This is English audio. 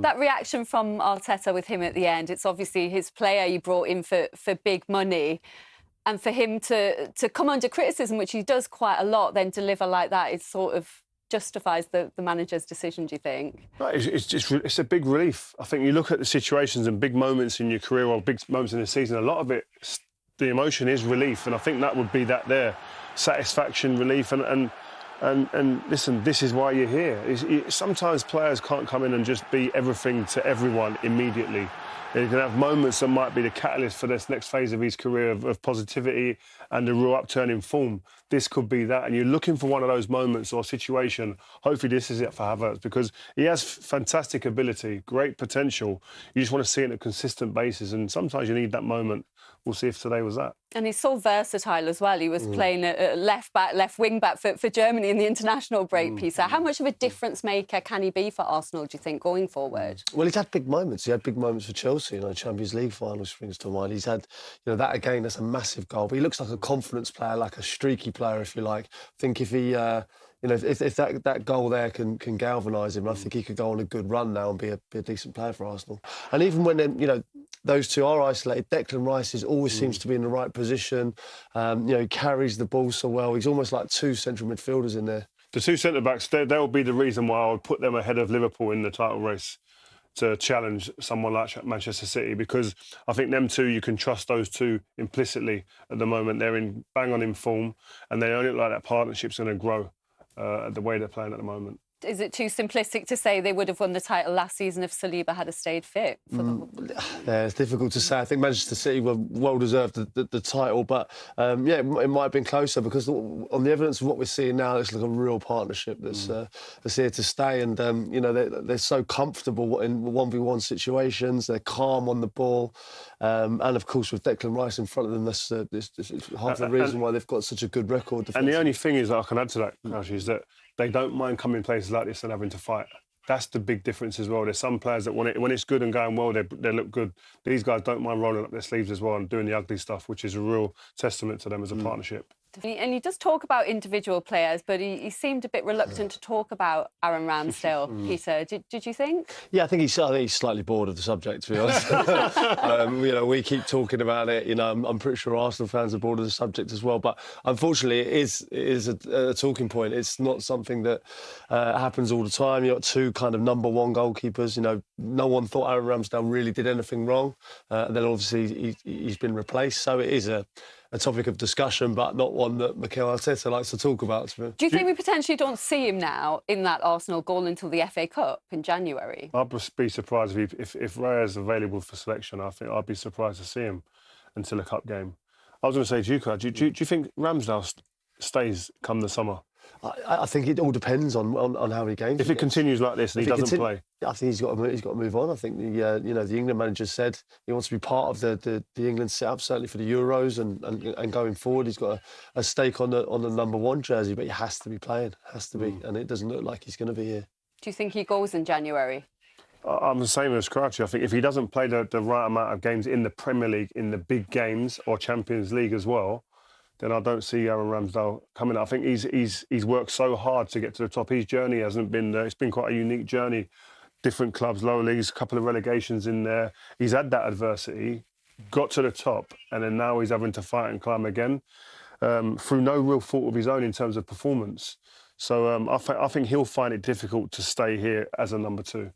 That reaction from Arteta with him at the end, it's obviously his player he brought in for big money. And for him to come under criticism, which he does quite a lot, then deliver like that, it sort of justifies the manager's decision, do you think? Right, it's a big relief. I think you look at the situations and big moments in your career or big moments in the season, a lot of it, the emotion is relief. And I think that would be that there, satisfaction, relief. And listen, this is why you're here. Sometimes players can't come in and just be everything to everyone immediately. They can have moments that might be the catalyst for this next phase of his career of positivity and a real upturn in form. This could be that. And you're looking for one of those moments or situation. Hopefully this is it for Havertz because he has fantastic ability, great potential. You just want to see it on a consistent basis. And sometimes you need that moment. We'll see if today was that. And he's so versatile as well. He was playing a left back, left wing back for Germany in the international break, Peter. How much of a difference maker can he be for Arsenal, do you think, going forward? Well, he's had big moments. He had big moments for Chelsea, Champions League final springs to mind. He's had, that again, that's a massive goal. But he looks like a confidence player, like a streaky player, if you like. I think if he... if that goal there can galvanise him, I think he could go on a good run now and be a decent player for Arsenal. And even when those two are isolated, Declan Rice always seems to be in the right position. He carries the ball so well. He's almost like two central midfielders in there. The two centre-backs, they'll be the reason why I would put them ahead of Liverpool in the title race to challenge someone like Manchester City, because I think them two, you can trust those two implicitly at the moment. They're bang on in form, and they only look like that partnership's going to grow. The way they're playing at the moment. Is it too simplistic to say they would have won the title last season if Saliba had stayed fit? Yeah, it's difficult to say. I think Manchester City were well deserved the title, but it might have been closer because on the evidence of what we're seeing now, it's like a real partnership that's here to stay. And they're so comfortable in 1v1 situations. They're calm on the ball, and of course with Declan Rice in front of them, that's half the reason why they've got such a good record. And the only thing is that I can add to that, Crouchy, is that they don't mind coming places like this and having to fight. That's the big difference as well. There's some players that when it's good and going well, they look good. These guys don't mind rolling up their sleeves as well and doing the ugly stuff, which is a real testament to them as a partnership. And he does talk about individual players, but he seemed a bit reluctant to talk about Aaron Ramsdale, Peter. Did you think? Yeah, I think he's slightly bored of the subject, to be honest. We keep talking about it. I'm pretty sure Arsenal fans are bored of the subject as well. But unfortunately, it is a talking point. It's not something that happens all the time. You've got two kind of number one goalkeepers. No one thought Aaron Ramsdale really did anything wrong. And then obviously he's been replaced. So it is a topic of discussion, but not one that Mikel Arteta likes to talk about. Do you think we potentially don't see him now in that Arsenal goal until the FA Cup in January? I'd be surprised if Raya's available for selection. I think I'd be surprised to see him until the Cup game. I was going to say to you, Craig, do you think Ramsdale stays come the summer? I think it all depends on how many games. If it continues like this and he doesn't play, I think he's got to move on. I think the England manager said he wants to be part of the England setup, certainly for the Euros and going forward. He's got a stake on the number one jersey, but he has to be playing, and it doesn't look like he's going to be here. Do you think he goes in January? I'm the same as Crouchy. I think if he doesn't play the right amount of games in the Premier League, in the big games or Champions League as well, then I don't see Aaron Ramsdale coming. I think he's worked so hard to get to the top. His journey hasn't been it's been quite a unique journey. Different clubs, lower leagues, a couple of relegations in there. He's had that adversity, got to the top, and then now he's having to fight and climb again through no real fault of his own in terms of performance. So I think he'll find it difficult to stay here as a number two.